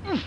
Oh.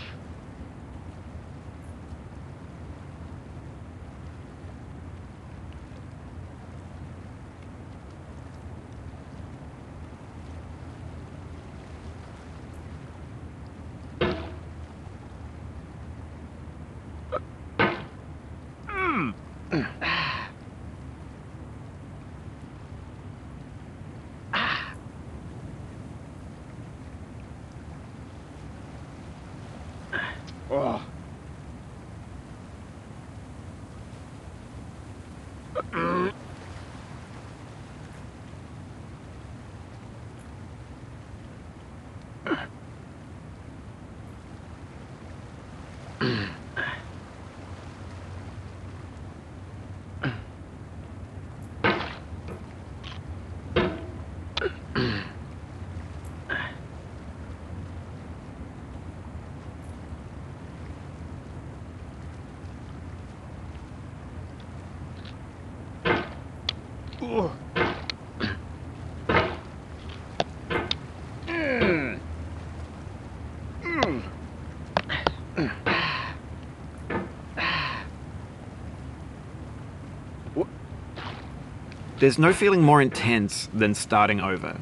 There's no feeling more intense than starting over.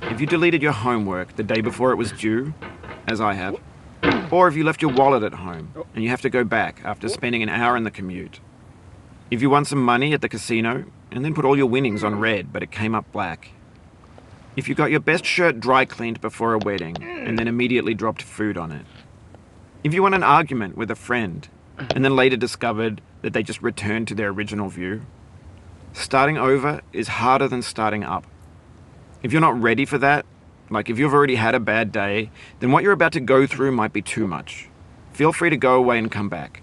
If you deleted your homework the day before it was due, as I have, or if you left your wallet at home and you have to go back after spending an hour in the commute. If you won some money at the casino and then put all your winnings on red but it came up black. If you got your best shirt dry cleaned before a wedding and then immediately dropped food on it. If you won an argument with a friend and then later discovered that they just returned to their original view. Starting over is harder than starting up. If you're not ready for that, like if you've already had a bad day, then what you're about to go through might be too much. Feel free to go away and come back.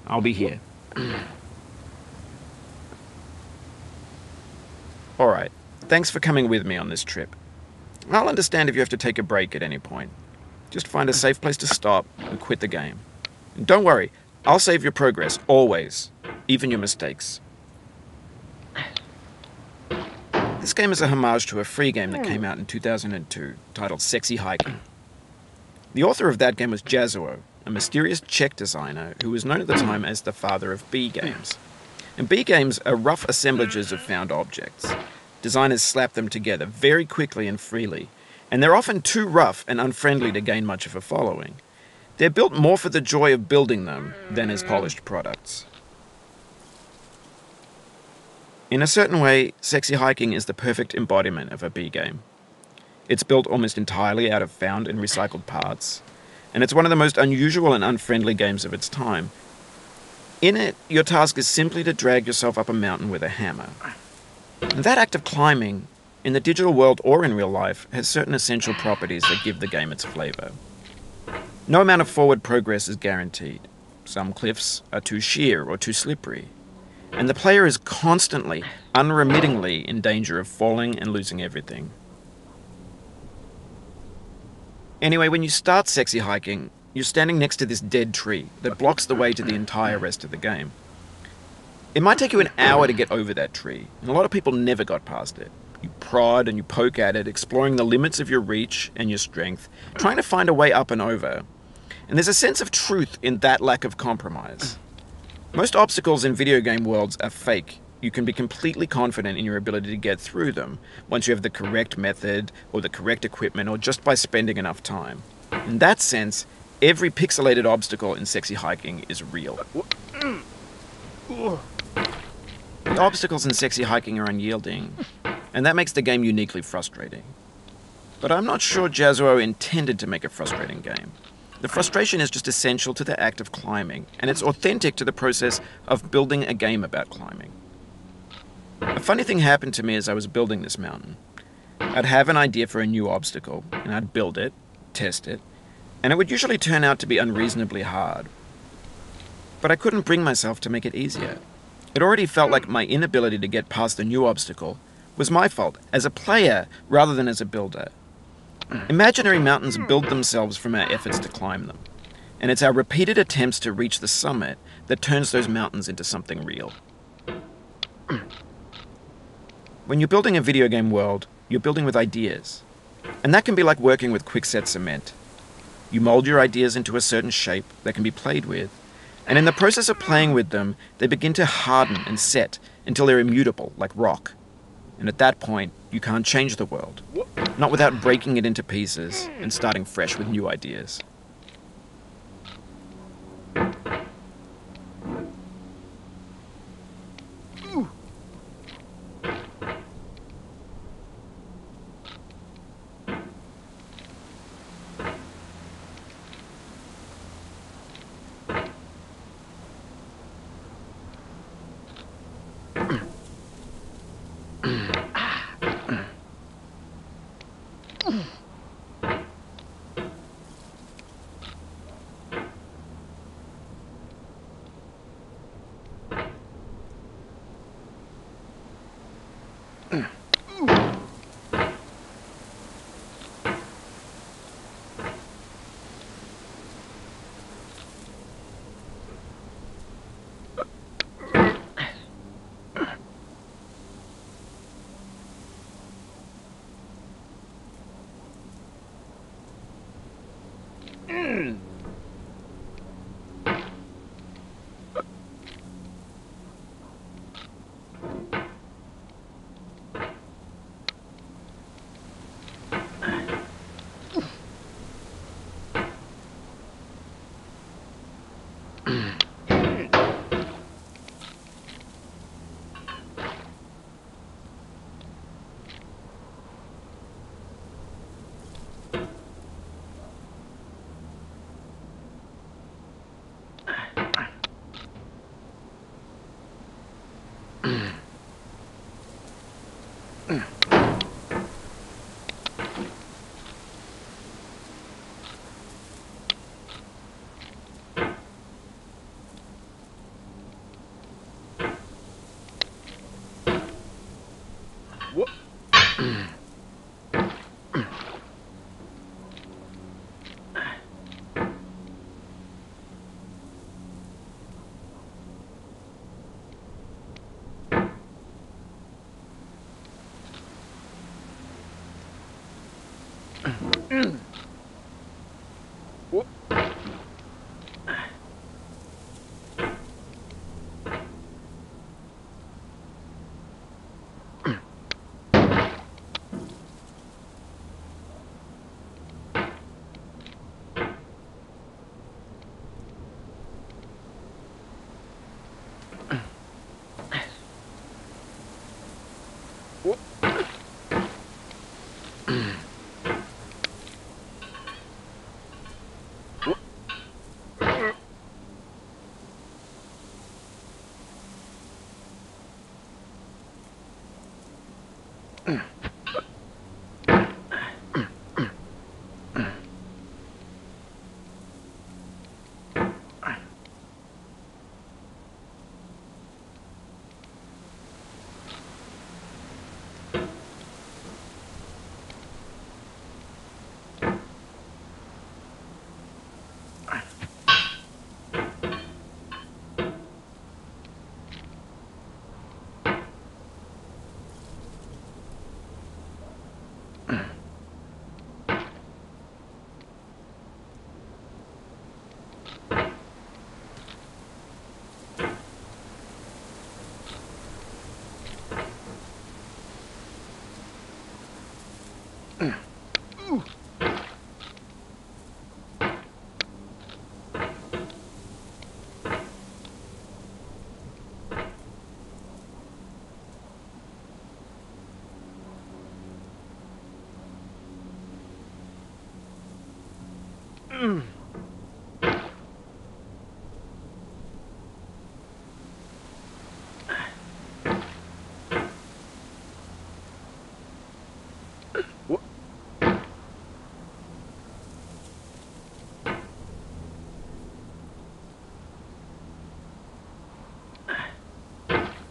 I'll be here. Alright, thanks for coming with me on this trip. I'll understand if you have to take a break at any point. Just find a safe place to stop and quit the game. And don't worry, I'll save your progress, always, even your mistakes. This game is a homage to a free game that came out in 2002, titled Sexy Hiking. The author of that game was Jazuo, a mysterious Czech designer who was known at the time as the father of B games. And B games are rough assemblages of found objects. Designers slap them together very quickly and freely, and they're often too rough and unfriendly to gain much of a following. They're built more for the joy of building them than as polished products. In a certain way, Sexy Hiking is the perfect embodiment of a B game. It's built almost entirely out of found and recycled parts, and it's one of the most unusual and unfriendly games of its time. In it, your task is simply to drag yourself up a mountain with a hammer. And that act of climbing, in the digital world or in real life, has certain essential properties that give the game its flavor. No amount of forward progress is guaranteed. Some cliffs are too sheer or too slippery. And the player is constantly, unremittingly in danger of falling and losing everything. Anyway, when you start Sexy Hiking, you're standing next to this dead tree that blocks the way to the entire rest of the game. It might take you an hour to get over that tree, and a lot of people never got past it. You prod and you poke at it, exploring the limits of your reach and your strength, trying to find a way up and over. And there's a sense of truth in that lack of compromise. Most obstacles in video game worlds are fake. You can be completely confident in your ability to get through them once you have the correct method or the correct equipment or just by spending enough time. In that sense, every pixelated obstacle in Sexy Hiking is real. The obstacles in Sexy Hiking are unyielding, and that makes the game uniquely frustrating. But I'm not sure Jazuo intended to make a frustrating game. The frustration is just essential to the act of climbing, and it's authentic to the process of building a game about climbing. A funny thing happened to me as I was building this mountain. I'd have an idea for a new obstacle, and I'd build it, test it, and it would usually turn out to be unreasonably hard. But I couldn't bring myself to make it easier. It already felt like my inability to get past the new obstacle was my fault, as a player rather than as a builder. Imaginary mountains build themselves from our efforts to climb them, and it's our repeated attempts to reach the summit that turns those mountains into something real. When you're building a video game world, you're building with ideas, and that can be like working with quickset cement. You mold your ideas into a certain shape that can be played with, and in the process of playing with them, they begin to harden and set until they're immutable, like rock. And at that point, you can't change the world. Not without breaking it into pieces and starting fresh with new ideas.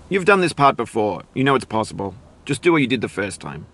You've done this part before. You know it's possible. Just do what you did the first time.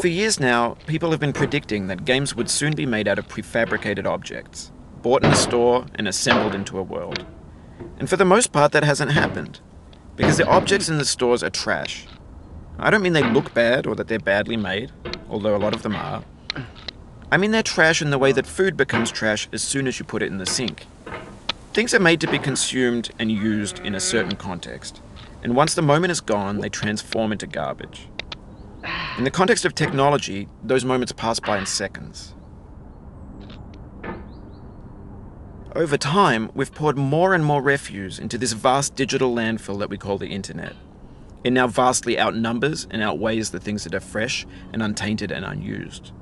For years now, people have been predicting that games would soon be made out of prefabricated objects, bought in a store and assembled into a world. And for the most part, that hasn't happened, because the objects in the stores are trash. I don't mean they look bad or that they're badly made, although a lot of them are. I mean they're trash in the way that food becomes trash as soon as you put it in the sink. Things are made to be consumed and used in a certain context, and once the moment is gone, they transform into garbage. In the context of technology, those moments pass by in seconds. Over time, we've poured more and more refuse into this vast digital landfill that we call the internet. It now vastly outnumbers and outweighs the things that are fresh and untainted and unused.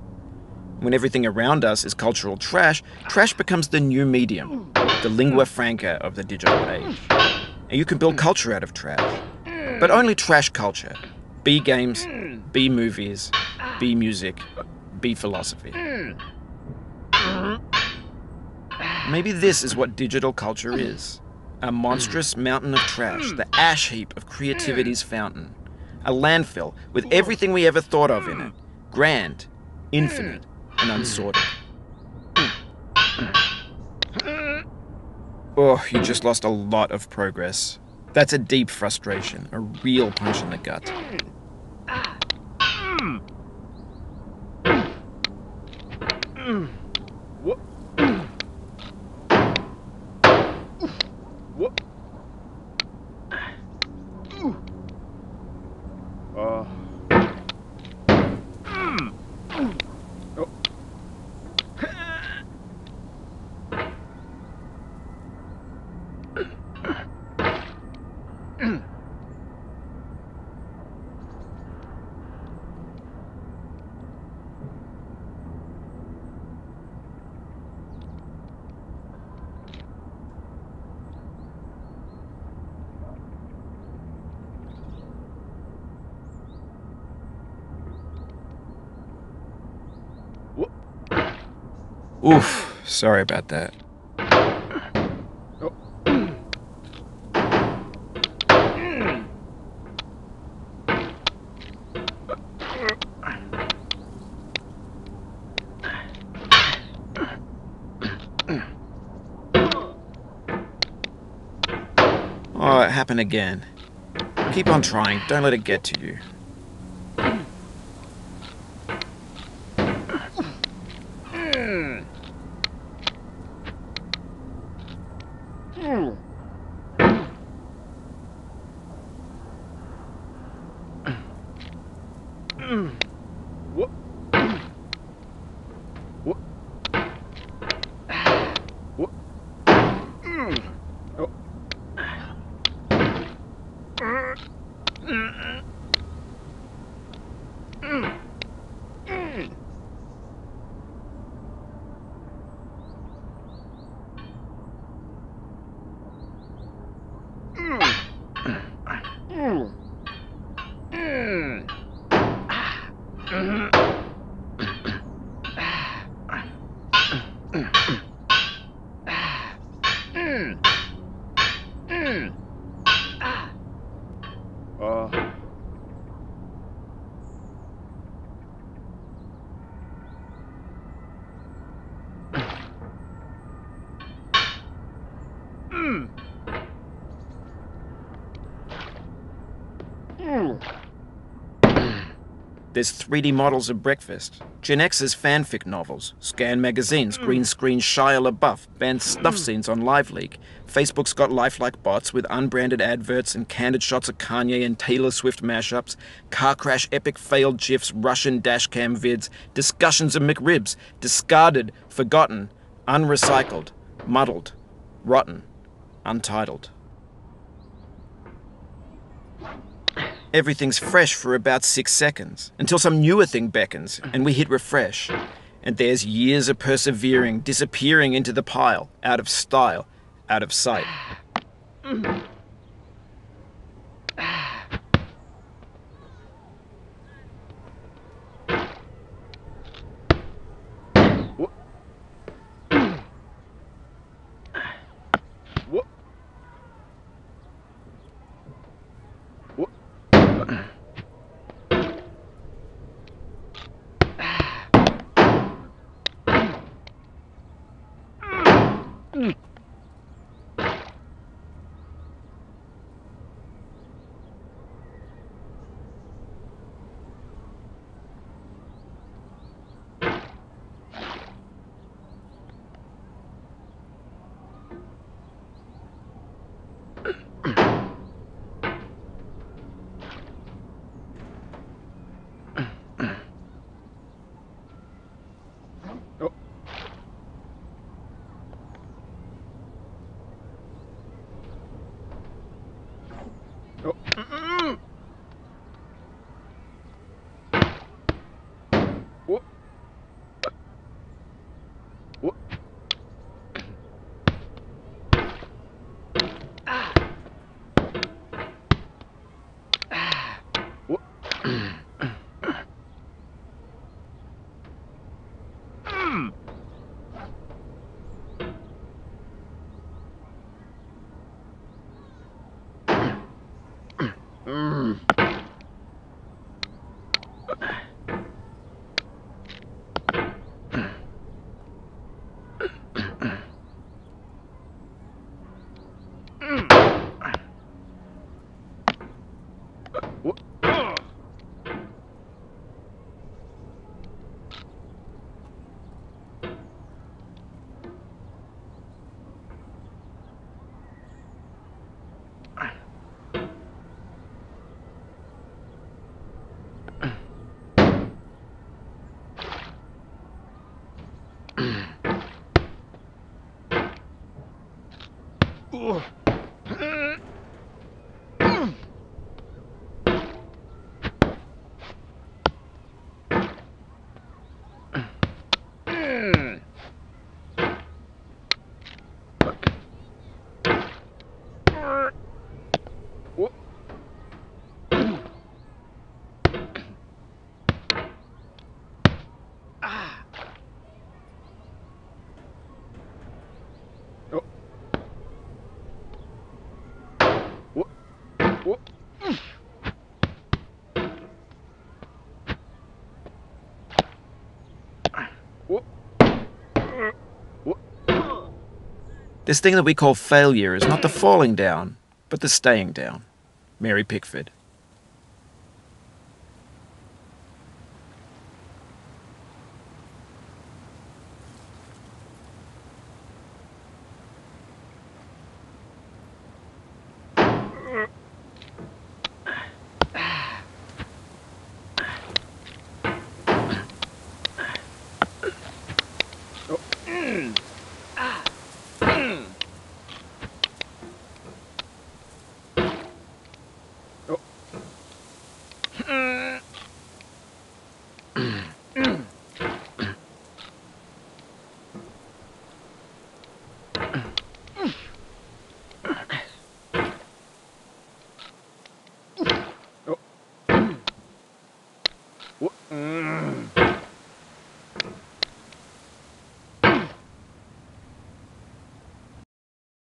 When everything around us is cultural trash, trash becomes the new medium, the lingua franca of the digital age. And you can build culture out of trash. But only trash culture. B games, B movies, B music, B philosophy. Maybe this is what digital culture is. A monstrous mountain of trash, the ash heap of creativity's fountain. A landfill with everything we ever thought of in it. Grand, infinite, and unsorted. Oh, you just lost a lot of progress. That's a deep frustration, a real punch in the gut. Oof, sorry about that. Oh, it happened again. Keep on trying, don't let it get to you. There's 3D models of breakfast, Gen X's fanfic novels, scan magazines, green screen Shia LaBeouf, banned snuff scenes on LiveLeak. Facebook's got lifelike bots with unbranded adverts and candid shots of Kanye and Taylor Swift mashups, car crash epic failed GIFs, Russian dashcam vids, discussions of McRibs, discarded, forgotten, unrecycled, muddled, rotten, untitled. Everything's fresh for about 6 seconds, until some newer thing beckons, and we hit refresh. And there's years of persevering, disappearing into the pile, out of style, out of sight. This thing that we call failure is not the falling down, but the staying down. Mary Pickford.